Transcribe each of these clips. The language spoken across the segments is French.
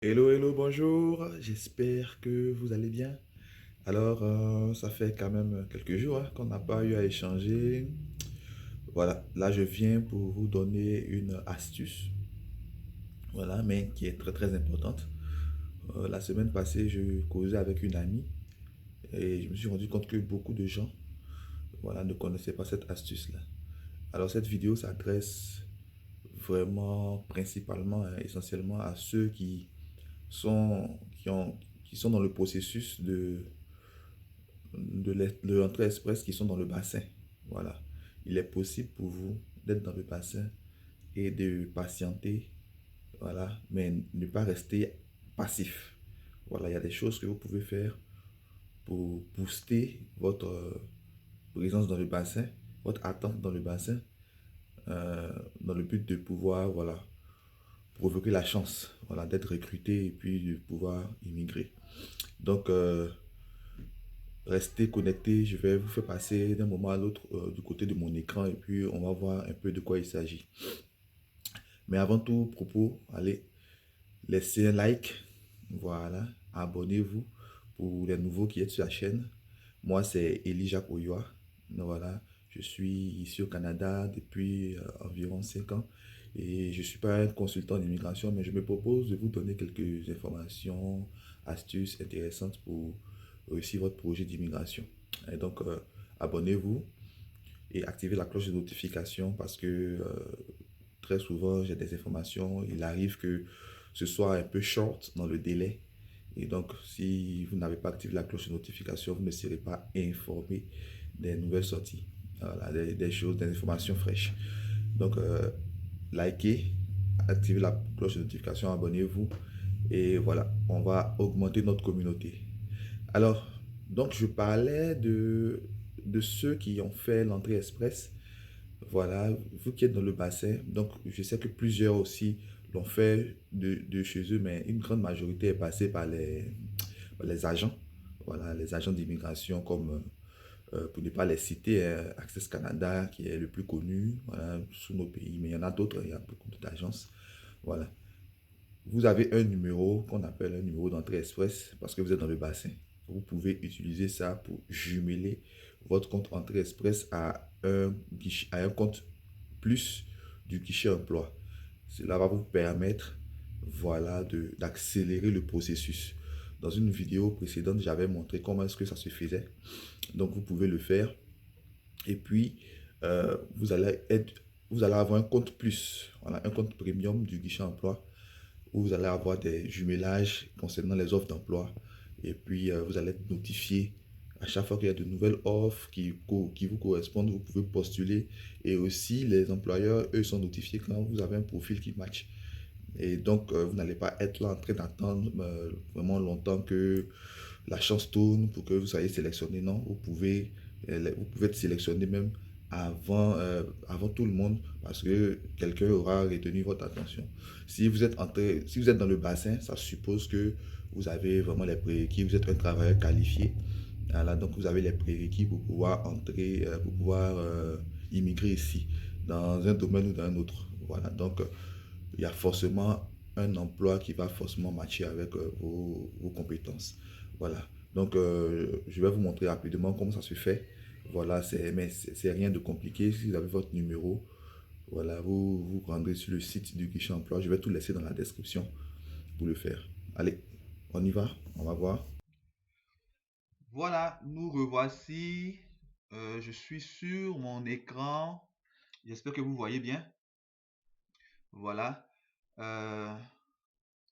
Hello, hello, bonjour. J'espère que vous allez bien. Alors, ça fait quand même quelques jours qu'on n'a pas eu à échanger. Voilà, là je viens pour vous donner une astuce, voilà, mais qui est très très importante. La semaine passée, je causais avec une amie et je me suis rendu compte que beaucoup de gens, voilà, ne connaissaient pas cette astuce-là. Alors, cette vidéo s'adresse vraiment principalement, essentiellement à ceux sont, qui ont, qui sont dans le processus de l'entrée express qui sont dans le bassin. Voilà. Il est possible pour vous d'être dans le bassin et de patienter, voilà, mais ne pas rester passif. Voilà, il y a des choses que vous pouvez faire pour booster votre présence dans le bassin, votre attente dans le bassin, dans le but de pouvoir, voilà, provoquer la chance, voilà, d'être recruté et puis de pouvoir immigrer. Donc, restez connectés, je vais vous faire passer d'un moment à l'autre du côté de mon écran et puis on va voir un peu de quoi il s'agit. Mais avant tout propos, allez, laissez un like, voilà, abonnez-vous pour les nouveaux qui êtes sur la chaîne. Moi, c'est Elijah Oyoa, voilà, je suis ici au Canada depuis environ 5 ans et je ne suis pas un consultant d'immigration, mais je me propose de vous donner quelques informations, astuces intéressantes pour réussir votre projet d'immigration. Et donc, abonnez-vous et activez la cloche de notification parce que très souvent, j'ai des informations. Il arrive que ce soit un peu short dans le délai. Et donc, si vous n'avez pas activé la cloche de notification, vous ne serez pas informé des nouvelles sorties. Voilà, des choses, des informations fraîches. Donc, likez, activez la cloche de notification, abonnez-vous. Et voilà, on va augmenter notre communauté. Alors, donc je parlais de ceux qui ont fait l'entrée express. Voilà, vous qui êtes dans le bassin, donc je sais que plusieurs aussi l'ont fait de chez eux, mais une grande majorité est passée par les agents. Voilà, les agents d'immigration comme, pour ne pas les citer, Access Canada qui est le plus connu, voilà, sous nos pays, mais il y en a d'autres, il y a beaucoup d'agences. Voilà. Vous avez un numéro qu'on appelle un numéro d'entrée express parce que vous êtes dans le bassin. Vous pouvez utiliser ça pour jumeler votre compte entrée express à un compte plus du guichet emploi. Cela va vous permettre, voilà, d'accélérer le processus. Dans une vidéo précédente, j'avais montré comment est-ce que ça se faisait. Donc, vous pouvez le faire. Et puis, vous allez avoir un compte plus, voilà, un compte premium du guichet emploi où vous allez avoir des jumelages concernant les offres d'emploi. Et puis, vous allez être notifié à chaque fois qu'il y a de nouvelles offres qui vous correspondent, vous pouvez postuler. Et aussi, les employeurs, eux, sont notifiés quand vous avez un profil qui match. Et donc, vous n'allez pas être là en train d'attendre vraiment longtemps que la chance tourne pour que vous soyez sélectionné. Non, vous pouvez être sélectionné même avant tout le monde parce que quelqu'un aura retenu votre attention. Si vous êtes dans le bassin, ça suppose que vous avez vraiment les prérequis, vous êtes un travailleur qualifié. Voilà, donc vous avez les prérequis pour pouvoir entrer, pour pouvoir immigrer ici, dans un domaine ou dans un autre. Voilà, donc il y a forcément un emploi qui va forcément matcher avec vos compétences. Voilà. Donc, je vais vous montrer rapidement comment ça se fait. Voilà, mais c'est rien de compliqué. Si vous avez votre numéro, voilà, vous rendrez sur le site du guichet emploi. Je vais tout laisser dans la description pour le faire. Allez, on y va. On va voir. Voilà, nous revoici. Je suis sur mon écran. J'espère que vous voyez bien. Voilà. Euh,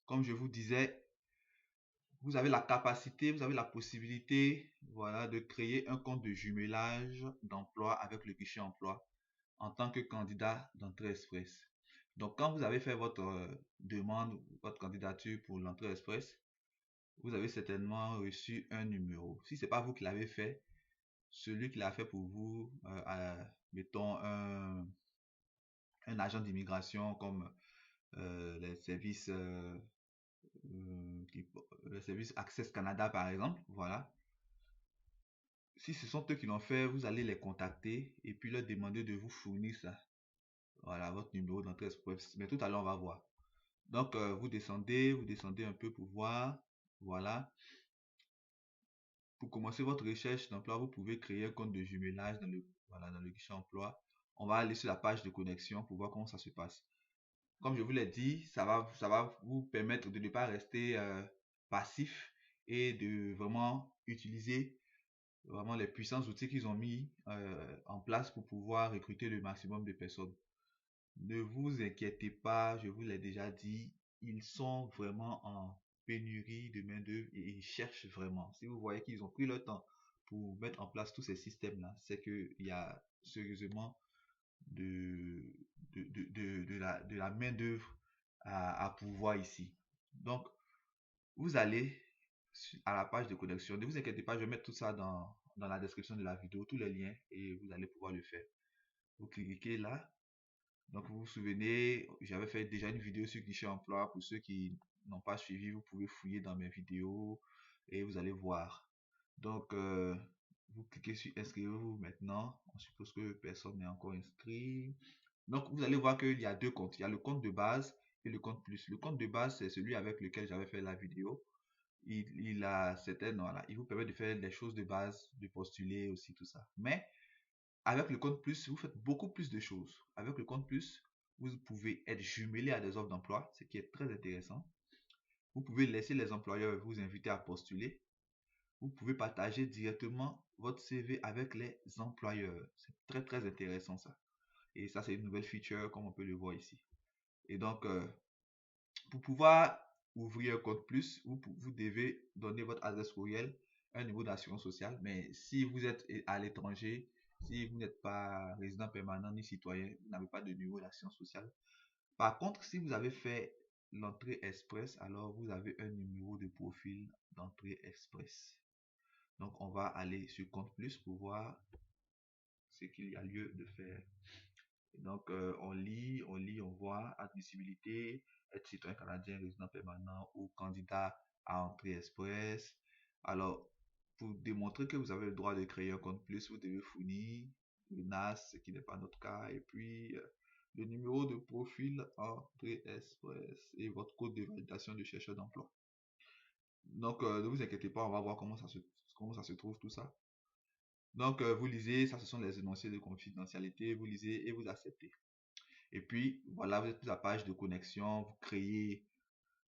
Comme je vous disais, vous avez la capacité, vous avez la possibilité, voilà, de créer un compte de jumelage d'emploi avec le guichet emploi en tant que candidat d'entrée express. Donc, quand vous avez fait votre demande, votre candidature pour l'entrée express, vous avez certainement reçu un numéro. Si ce n'est pas vous qui l'avez fait, celui qui l'a fait pour vous, mettons un agent d'immigration comme les services, le service Access Canada par exemple, voilà. Si ce sont eux qui l'ont fait, vous allez les contacter et puis leur demander de vous fournir ça. Voilà, votre numéro d'entrée express. Mais tout à l'heure, on va voir. Donc, vous descendez un peu pour voir. Voilà. Pour commencer votre recherche d'emploi, vous pouvez créer un compte de jumelage dans le guichet emploi. On va aller sur la page de connexion pour voir comment ça se passe. Comme je vous l'ai dit, ça va vous permettre de ne pas rester passif et de vraiment utiliser vraiment les puissants outils qu'ils ont mis en place pour pouvoir recruter le maximum de personnes. Ne vous inquiétez pas, je vous l'ai déjà dit, ils sont vraiment en pénurie de main-d'œuvre et ils cherchent vraiment. Si vous voyez qu'ils ont pris le temps pour mettre en place tous ces systèmes-là, c'est qu'il y a sérieusement de, de la main-d'œuvre à pouvoir ici. Donc, vous allez à la page de connexion. Ne vous inquiétez pas, je vais mettre tout ça dans la description de la vidéo, tous les liens, et vous allez pouvoir le faire. Vous cliquez là. Donc, vous vous souvenez, j'avais fait déjà une vidéo sur Guichet Emploi. Pour ceux qui n'ont pas suivi, vous pouvez fouiller dans mes vidéos et vous allez voir. Donc, vous cliquez sur inscrivez-vous maintenant. On suppose que personne n'est encore inscrit. Donc, vous allez voir qu'il y a deux comptes. Il y a le compte de base et le compte plus. Le compte de base, c'est celui avec lequel j'avais fait la vidéo. Il a certaines, voilà, il vous permet de faire des choses de base, de postuler aussi, tout ça. Mais avec le compte plus, vous faites beaucoup plus de choses. Avec le compte plus, vous pouvez être jumelé à des offres d'emploi, ce qui est très intéressant. Vous pouvez laisser les employeurs vous inviter à postuler. Vous pouvez partager directement votre CV avec les employeurs. C'est très très intéressant ça. Et ça, c'est une nouvelle feature comme on peut le voir ici. Et donc, pour pouvoir ouvrir un compte plus, vous devez donner votre adresse courriel, un niveau d'assurance sociale. Mais si vous êtes à l'étranger, si vous n'êtes pas résident permanent ni citoyen, vous n'avez pas de niveau d'assurance sociale. Par contre, si vous avez fait l'entrée express, alors vous avez un numéro de profil d'entrée express. Donc, on va aller sur compte plus pour voir ce qu'il y a lieu de faire. Donc, on voit admissibilité, être citoyen canadien, résident permanent ou candidat à entrée express. Alors, pour démontrer que vous avez le droit de créer un compte plus, vous devez fournir le NAS, ce qui n'est pas notre cas, et puis le numéro de profil entrée express et votre code de validation de chercheur d'emploi. Donc, ne vous inquiétez pas, on va voir comment ça se trouve tout ça. Donc, vous lisez, ça ce sont les énoncés de confidentialité, vous lisez et vous acceptez. Et puis, voilà, vous êtes sur la page de connexion, vous créez,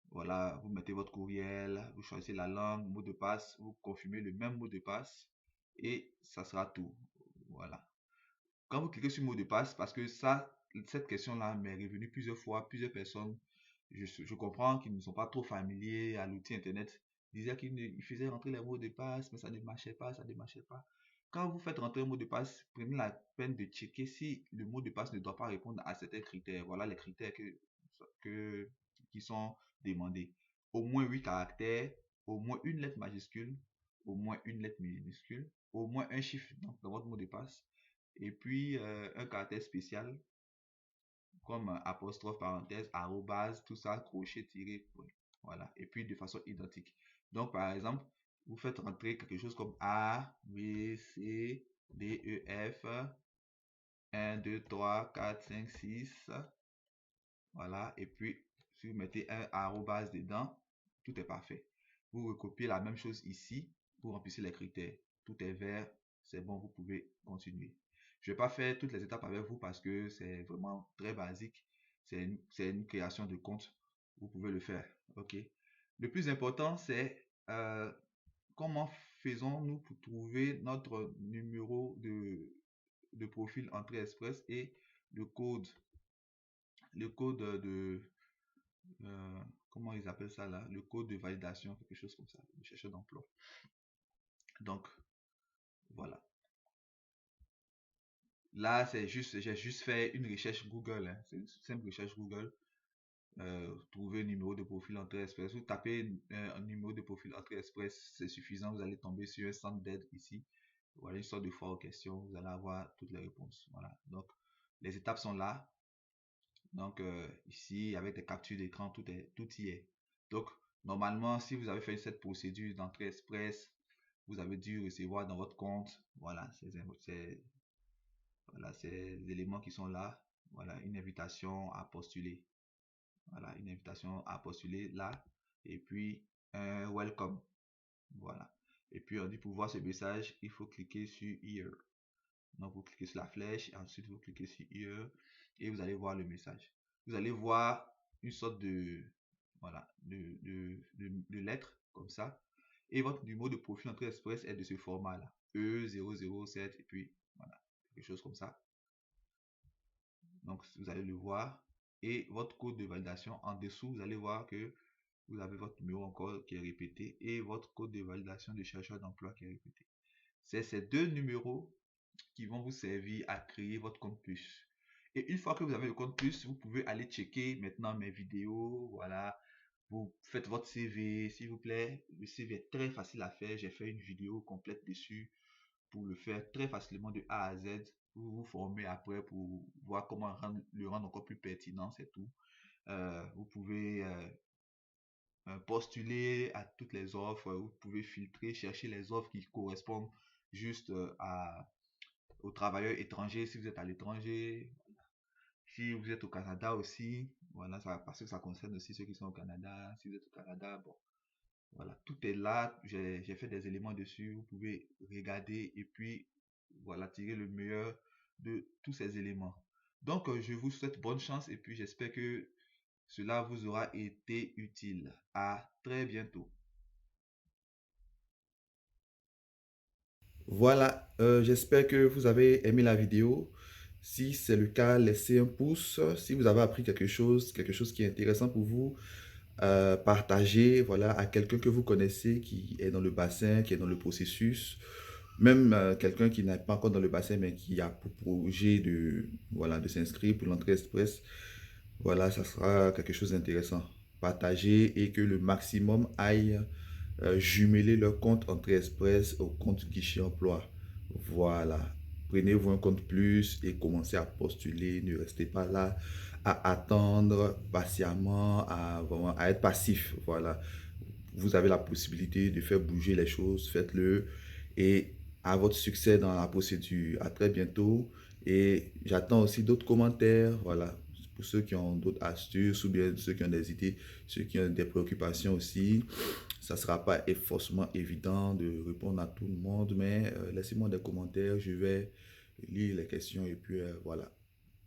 voilà, vous mettez votre courriel, vous choisissez la langue, mot de passe, vous confirmez le même mot de passe et ça sera tout. Voilà. Quand vous cliquez sur mot de passe, parce que ça, cette question-là m'est revenue plusieurs fois, plusieurs personnes, je comprends qu'ils ne sont pas trop familiers à l'outil Internet, disaient qu'ils faisaient rentrer les mots de passe, mais ça ne marchait pas, ça ne marchait pas. Quand vous faites rentrer un mot de passe, prenez la peine de checker si le mot de passe ne doit pas répondre à certains critères. Voilà les critères qui sont demandés. Au moins 8 caractères, au moins une lettre majuscule, au moins une lettre minuscule, au moins un chiffre dans votre mot de passe, et puis un caractère spécial comme apostrophe, parenthèse, arrobase, tout ça, crochet, tiré, point. Voilà, et puis de façon identique. Donc, par exemple, vous faites rentrer quelque chose comme A, B, C, D, E, F, 1, 2, 3, 4, 5, 6. Voilà, et puis si vous mettez un arrobase dedans, tout est parfait. Vous recopiez la même chose ici, vous remplissez les critères. Tout est vert, c'est bon, vous pouvez continuer. Je ne vais pas faire toutes les étapes avec vous parce que c'est vraiment très basique. C'est une création de compte. Vous pouvez le faire. OK. Le plus important, c'est comment faisons-nous pour trouver notre numéro de profil entrée express et le code de, comment ils appellent ça là, le code de validation, quelque chose comme ça, le chercheur d'emploi. Donc, voilà. Là, j'ai juste fait une recherche Google, hein. C'est une simple recherche Google. Trouver un numéro de profil entrée express. Vous tapez un numéro de profil entrée express, c'est suffisant. Vous allez tomber sur un centre d'aide ici. Voilà, une sorte de foire aux questions. Vous allez avoir toutes les réponses. Voilà. Donc, les étapes sont là. Donc, ici, avec des captures d'écran, tout y est. Donc, normalement, si vous avez fait cette procédure d'entrée express, vous avez dû recevoir dans votre compte, voilà, voilà, ces éléments qui sont là. Voilà, une invitation à postuler. Voilà, une invitation à postuler là. Et puis, un welcome. Voilà. Et puis, on dit pour voir ce message, il faut cliquer sur Here. Donc, vous cliquez sur la flèche, et ensuite vous cliquez sur Here et vous allez voir le message. Vous allez voir une sorte de, voilà, de lettre comme ça. Et votre numéro de profil Entrée Express est de ce format-là. E007 et puis, voilà, quelque chose comme ça. Donc, vous allez le voir. Et votre code de validation en dessous, vous allez voir que vous avez votre numéro encore qui est répété et votre code de validation de chercheur d'emploi qui est répété. C'est ces deux numéros qui vont vous servir à créer votre compte plus. Et une fois que vous avez le compte plus, vous pouvez aller checker maintenant mes vidéos. Voilà, vous faites votre CV, s'il vous plaît. Le CV est très facile à faire. J'ai fait une vidéo complète dessus pour le faire très facilement de A à Z. Vous vous formez après pour voir comment le rendre encore plus pertinent, c'est tout. Vous pouvez postuler à toutes les offres. Vous pouvez filtrer, chercher les offres qui correspondent juste aux travailleurs étrangers si vous êtes à l'étranger. Si vous êtes au Canada aussi, voilà, ça, parce que ça concerne aussi ceux qui sont au Canada. Si vous êtes au Canada, bon, voilà, tout est là. J'ai fait des éléments dessus. Vous pouvez regarder et puis, voilà, tirer le meilleur de tous ces éléments. Donc, je vous souhaite bonne chance et puis j'espère que cela vous aura été utile. À très bientôt. Voilà, j'espère que vous avez aimé la vidéo. Si c'est le cas, laissez un pouce. Si vous avez appris quelque chose qui est intéressant pour vous, partagez voilà, à quelqu'un que vous connaissez qui est dans le bassin, qui est dans le processus. Même quelqu'un qui n'est pas encore dans le bassin, mais qui a pour projet de, voilà, de s'inscrire pour l'entrée express. Voilà, ça sera quelque chose d'intéressant. Partagez et que le maximum aille jumeler leur compte Entrée Express au compte guichet emploi. Voilà. Prenez-vous un compte plus et commencez à postuler. Ne restez pas là à attendre patiemment, vraiment, à être passif. Voilà. Vous avez la possibilité de faire bouger les choses. Faites-le. Et à votre succès dans la procédure. À très bientôt. Et j'attends aussi d'autres commentaires. Voilà. Pour ceux qui ont d'autres astuces ou bien ceux qui ont des idées, ceux qui ont des préoccupations aussi. Ça ne sera pas forcément évident de répondre à tout le monde, mais laissez-moi des commentaires, je vais lire les questions et puis voilà,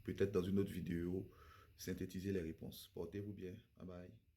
peut-être dans une autre vidéo, synthétiser les réponses. Portez-vous bien. Bye bye.